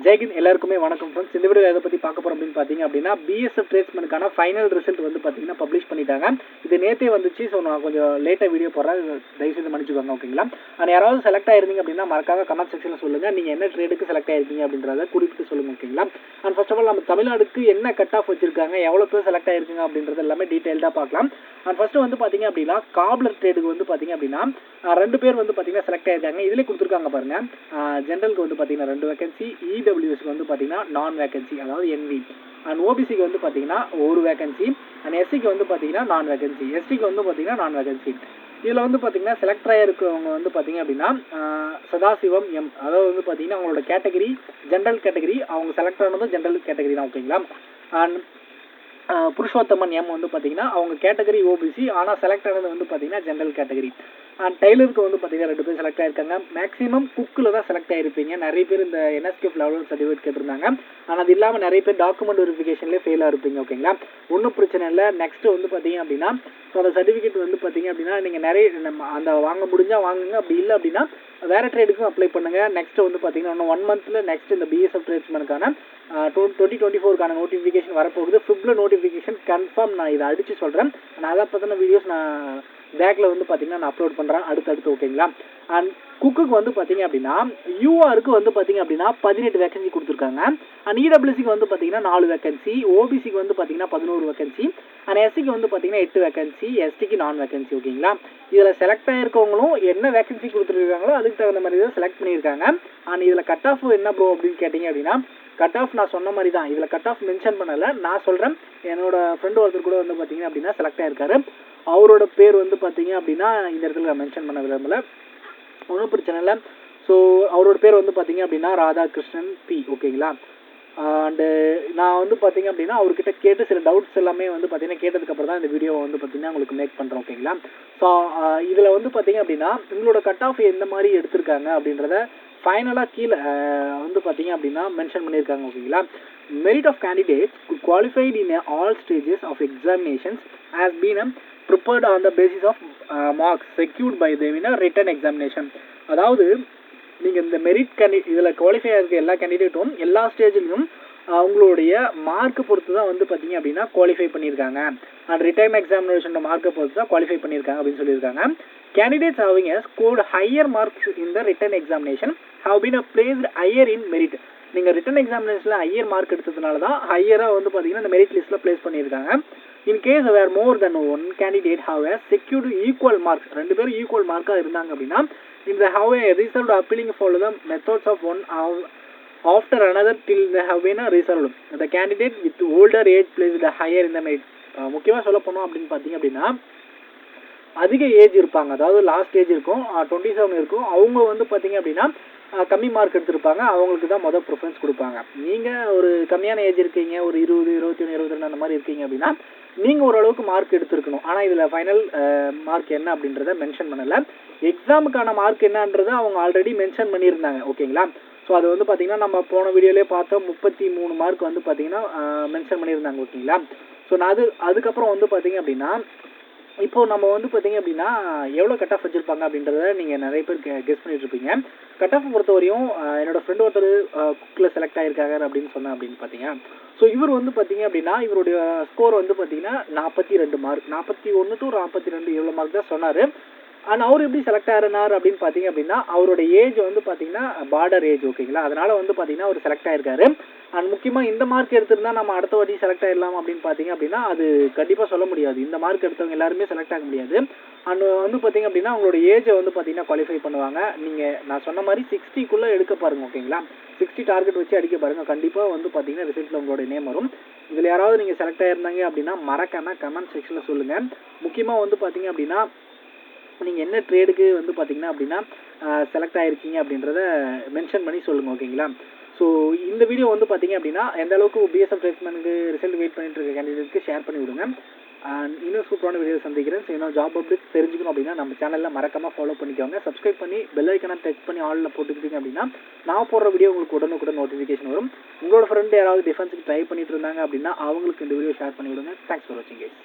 ஜெய்ஹிந்த் எல்லாருக்குமே வணக்கம் ஃப்ரெண்ட்ஸ். இந்த வீடியோ எதை பற்றி பார்க்க போகிறோம் அப்படின்னு பார்த்தீங்க அப்படின்னா பிஎஸ்எஃப் ட்ரேட்ஸ்மேனுக்கான ஃபைனல் ரிசல்ட் வந்து பார்த்தீங்கன்னா பப்ளிஷ் பண்ணிட்டாங்க. இது நேற்றே வந்துச்சு. ஸோ நான் கொஞ்சம் லேட்டாக வீடியோ போடுறேன், தயவுசெய்து மன்னிச்சுக்கோங்க. ஓகேங்களா? ஆனால் யாராவது செலக்ட் ஆயிருந்தீங்க அப்படின்னா மறக்காம கமெண்ட் செக்ஷனில் சொல்லுங்கள், நீங்கள் என்ன ட்ரேடுக்கு செலக்ட் ஆயிருக்கீங்க அப்படின்றத குறிப்பிட்டு சொல்லுங்கள். ஓகேங்களா? அண்ட் ஃபர்ஸ்ட் ஆஃப் ஆல் நம்ம தமிழ்நாடுக்கு என்ன கட் ஆஃப் வச்சிருக்காங்க, எவ்வளோ பேர் செலக்ட் ஆயிருக்குங்க அப்படின்றது எல்லாமே டீட்டெயில்டாக பார்க்கலாம். அண்ட் ஃபர்ஸ்ட் வந்து பார்த்தீங்க அப்படின்னா காப்லர் ட்ரேடுக்கு வந்து பார்த்தீங்க அப்படின்னா 2 பேர் வந்து பார்த்தீங்கன்னா செலக்ட் ஆயிருக்காங்க. இதிலே கொடுத்துருக்காங்க பாருங்க. ஜென்ரலுக்கு வந்து பார்த்தீங்கன்னா 2 வேகன்சி, இடபிள்யூஎஸ்க்கு வந்து பார்த்தீங்கன்னா நான் வேகன்சி, அதாவது என்வி. அண்ட் ஓபிசிக்கு வந்து பார்த்தீங்கன்னா 1 வேகன்சி, அண்ட் எஸ்சிக்கு வந்து பார்த்தீங்கன்னா நான் வேகன்சி, எஸ்டிக்கு வந்து பார்த்தீங்கன்னா நான் வேகன்சி. இதில் வந்து பார்த்தீங்கன்னா செலக்ட் ஆகிருக்கவங்க வந்து பார்த்தீங்க அப்படின்னா சதாசிவம் எம், அதாவது வந்து பார்த்தீங்கன்னா அவங்களோட கேட்டகரி ஜென்ரல் கேட்டகரி, அவங்க செலக்ட் ஆனதும் ஜென்ரல் கேட்டகரி தான். ஓகேங்களா? அண்ட் புருஷோத்தமன் எம் வந்து பார்த்தீங்கன்னா அவங்க கேட்டகரி ஓபிசி, ஆனால் செலக்ட் ஆனது வந்து பார்த்தீங்கன்னா ஜென்ரல் கேட்டகரி. அண்ட் டெய்லருக்கு வந்து பார்த்தீங்கன்னா 2 பேர் செலக்ட் ஆயிருக்காங்க. மேக்ஸிமம் குக்கில் தான் செலக்ட் ஆயிருப்பீங்க. நிறைய பேர் இந்த என்எஸ்கேஃப் லெவல் சர்டிஃபிகேட் கேட்டிருந்தாங்க. ஆனால் அது இல்லாமல் நிறைய பேர் டாக்குமெண்ட் வெரிஃபிகேஷன்லேயே ஃபெயிலாக இருப்பீங்க. ஓகேங்களா? ஒன்றும் பிரச்சனை இல்லை. நெக்ஸ்ட் வந்து பார்த்தீங்க அப்படின்னா ஸோ அந்த சர்டிஃபிகேட் வந்து பார்த்தீங்க அப்படின்னா நீங்கள் நிறைய அந்த வாங்க முடிஞ்சால் வாங்குங்க, அப்படி இல்லை அப்படின்னா வேறு ட்ரேடுக்கும் அப்ளை பண்ணுங்கள். நெக்ஸ்ட் வந்து பார்த்தீங்கன்னா இன்னும் 1 மந்த்தில் நெக்ஸ்ட் இந்த பிஎஸ்எஃப் ட்ரேட்ஸ்மேனுக்கான 2024 நோட்டிஃபிகேஷன் வரப்போகுது. ஃபிப்ல நோட்டிஃபிகேஷன் கன்ஃபார்ம். நான் இதை அடித்து சொல்கிறேன். நான் அதை பற்றின வீடியோஸ் நான் பேக்கில் வந்து பார்த்தீங்கன்னா நான் அப்லோட் பண்ணுறேன் அடுத்தடுத்து. ஓகேங்களா? அண்ட் குக்குக்கு வந்து பார்த்தீங்க அப்படின்னா யூஆருக்கு வந்து பார்த்தீங்க அப்படின்னா 18 வேகன்சி கொடுத்துருக்காங்க. அண்ட் இடபிள்யூசிக்கு வந்து பார்த்தீங்கன்னா 4 வேகன்சி, ஓபிசிக்கு வந்து பார்த்தீங்கன்னா 11 வேகன்சி, அண்ட் எஸ்சிக்கு வந்து பார்த்தீங்கன்னா 8 வேகன்சி, எஸ்டிக்கு நான் வேகன்சி. ஓகேங்களா? இதில் செலக்ட் ஆகிருக்கவங்களும் என்ன வேகன்சி கொடுத்துருக்காங்களோ அதுக்கு தகுந்த மாதிரி தான் செலக்ட் பண்ணியிருக்காங்க. அண்ட் இதில் கட் ஆஃப் என்ன ப்ரோ அப்படின்னு கேட்டிங்க அப்படின்னா கட் ஆஃப் நான் சொன்ன மாதிரி தான். இதில் கட் ஆஃப் மென்ஷன் பண்ணலை, நான் சொல்கிறேன். என்னோட ஃப்ரெண்டு ஒருத்தர் கூட வந்து பார்த்தீங்க அப்படின்னா செலக்ட் ஆயிருக்காரு. அவரோட பேர் வந்து பார்த்தீங்க அப்படின்னா இந்த இடத்துல நான் மென்ஷன் பண்ண விரும்பல, ஒன்றும் பிரச்சனை இல்லை. ஸோ அவரோட பேர் வந்து பார்த்தீங்க அப்படின்னா ராதாகிருஷ்ணன் பி. ஓகேங்களா? அண்டு நான் வந்து பார்த்தீங்க அப்படின்னா அவர்கிட்ட கேட்டு சில டவுட்ஸ் எல்லாமே வந்து பார்த்தீங்கன்னா கேட்டதுக்கப்புறம் தான் இந்த வீடியோ வந்து பார்த்தீங்கன்னா உங்களுக்கு மேக் பண்ணுறோம். ஓகேங்களா? ஸோ இதில் வந்து பார்த்தீங்க அப்படின்னா உங்களோட கட் ஆஃப் எந்த மாதிரி எடுத்திருக்காங்க அப்படின்றத ஃபைனலாக கீழே வந்து பார்த்தீங்க அப்படின்னா மென்ஷன் பண்ணியிருக்காங்க. ஓகேங்களா? Merit of candidates qualified in all stages of examinations has been prepared on the basis of marks secured by them in written examination. அதாவது நீங்கள் இந்த மெரிட் இதில் குவாலிஃபை ஆகிருக்க எல்லா கேண்டிடேட்டும் எல்லா ஸ்டேஜ்லையும் அவங்களுடைய மார்க்கு பொறுத்து தான் வந்து பார்த்தீங்க அப்படின்னா குவாலிஃபை பண்ணியிருக்காங்க. அண்ட் ரிட்டன் எக்ஸாமினேஷனோட மார்க்கை பொறுத்து தான் குவாலிஃபை பண்ணியிருக்காங்க அப்படின்னு சொல்லியிருக்காங்க. Candidates having scored higher marks in the written examination have been placed higher in merit. நீங்கள் ரிட்டன் எக்ஸாமினேஷனில் ஹையர் மார்க் எடுத்ததுனால தான் ஹையராக வந்து பார்த்தீங்கன்னா இந்த மெரிட் லிஸ்ட்டில் பிளேஸ் பண்ணியிருக்காங்க. In case where more then one candidate have secured equal marks, 2 பேரும் ஈக்குவல் மார்க்காக இருந்தாங்க அப்படின்னா இந்த have reserved appealing follow the methods of one after another till they have been reserved. The candidate with older age placed higher in the merit. முக்கியமாக சொல்ல போனோம் அப்படின்னு பார்த்தீங்க அப்படின்னா அதிக ஏஜ் இருப்பாங்க, அதாவது லாஸ்ட் ஏஜ் இருக்கும் 27 இருக்கும், அவங்க வந்து பார்த்தீங்க அப்படின்னா கம்மி மார்க் எடுத்திருப்பாங்க, அவங்களுக்கு தான் மொதல் ப்ரிஃபரன்ஸ் கொடுப்பாங்க. நீங்கள் ஒரு கம்மியான ஏஜ் இருக்கீங்க, ஒரு 20, 21, 22 அந்த மாதிரி இருக்கீங்க அப்படின்னா நீங்கள் ஓரளவுக்கு மார்க் எடுத்துருக்கணும். ஆனால் இதில் ஃபைனல் மார்க் என்ன அப்படின்றத மென்ஷன் பண்ணலை. எக்ஸாமுக்கான மார்க் என்னன்றதை அவங்க ஆல்ரெடி மென்ஷன் பண்ணியிருந்தாங்க. ஓகேங்களா? ஸோ அது வந்து பார்த்தீங்கன்னா நம்ம போன வீடியோலேயே பார்த்தோம், 33 மார்க் வந்து பார்த்தீங்கன்னா மென்ஷன் பண்ணியிருந்தாங்க. ஓகேங்களா? ஸோ நான் அதுக்கப்புறம் வந்து பார்த்தீங்க அப்படின்னா இப்போது நம்ம வந்து பார்த்தீங்க அப்படின்னா எவ்வளோ கட் ஆஃப் வச்சுருப்பாங்க அப்படின்றத நீங்கள் நிறைய பேர் கெஸ் பண்ணிட்டு இருப்பீங்க. கட் ஆஃப் பொறுத்தவரையும் என்னோட ஃப்ரெண்டு ஒருத்தர் குக்கில் செலக்ட் ஆகிருக்காங்க அப்படின்னு சொன்னேன் அப்படின்னு பார்த்தீங்க. ஸோ இவர் வந்து பார்த்தீங்க அப்படின்னா இவருடைய ஸ்கோர் வந்து பார்த்தீங்கன்னா 42 மார்க், 41 to 42 இவ்வளோ மார்க் தான் சொன்னார். ஆனால் அவர் எப்படி செலக்ட் ஆகினார் அப்படின்னு பார்த்தீங்க அப்படின்னா அவரோட ஏஜ் வந்து பார்த்தீங்கன்னா பார்டர் ஏஜ். ஓகேங்களா? அதனால் வந்து பார்த்தீங்கன்னா அவர் செலக்ட் ஆகிருக்காரு. அண்ட் முக்கியமாக இந்த மார்க் எடுத்திருந்தா நம்ம அடுத்த வாட்டி செலக்ட் ஆகிடலாம் அப்படின்னு பார்த்தீங்க அப்படின்னா அது கண்டிப்பாக சொல்ல முடியாது. இந்த மார்க் எடுத்தவங்க எல்லாருமே செலக்ட் ஆக முடியாது. அண்ட் வந்து பார்த்தீங்க அப்படின்னா அவங்களோட ஏஜை வந்து பார்த்தீங்கன்னா குவாலிஃபை பண்ணுவாங்க. நீங்கள் நான் சொன்ன மாதிரி 60க்குள்ளே எடுக்க பாருங்கள். ஓகேங்களா? 60 டார்கெட் வச்சு அடிக்க பாருங்கள். கண்டிப்பாக வந்து பார்த்தீங்கன்னா ரிசல்ட்டில் உங்களோட நேம் வரும். இதில் யாராவது நீங்கள் செலக்ட் ஆகிருந்தாங்க அப்படின்னா மறக்காமல் கமெண்ட் செக்ஷனில் சொல்லுங்கள். முக்கியமாக வந்து பார்த்தீங்க அப்படின்னா நீங்கள் என்ன ட்ரேடுக்கு வந்து பார்த்தீங்கன்னா அப்படின்னா செலக்ட் ஆகிருக்கீங்க அப்படின்றத மென்ஷன் பண்ணி சொல்லுங்கள். ஓகேங்களா? ஸோ இந்த வீடியோ வந்து பார்த்தீங்க அப்படின்னா எந்த அளவுக்கு பிஎஸ்எஃப் ட்ரேட்ஸ்மேனுக்கு ரிசல்ட் வெயிட் பண்ணிட்டு இருக்க கேண்டிடேட்க்கு ஷேர் பண்ணி விடுங்க. அண்ட் இன்னும் சூப்பரான வீடியோ சந்திக்கிறேன். ஸோ இன்னும் ஜாப் அப்டேட்ஸ் தெரிஞ்சுக்கணும் அப்படின்னா நம்ம சேனலில் மறக்காமல் ஃபாலோ பண்ணிக்கோங்க. சப்ஸ்கிரைப் பண்ணி பெல் ஐக்கனை டச் பண்ணி ஆலில் போட்டுக்கிட்டீங்க அப்படின்னா நான் போடுற வீடியோ உங்களுக்கு உடனுக்குடன் நோட்டிஃபிகேஷன் வரும். உங்களோட ஃப்ரெண்டு யாராவது டிஃபென்ஸுக்கு ட்ரை பண்ணிட்டு இருந்தாங்க அப்படின்னா அவங்களுக்கு இந்த வீடியோ ஷேர் பண்ணி விடுங்க. தேங்க்ஸ் ஃபார் வாட்சிங் கைஸ்.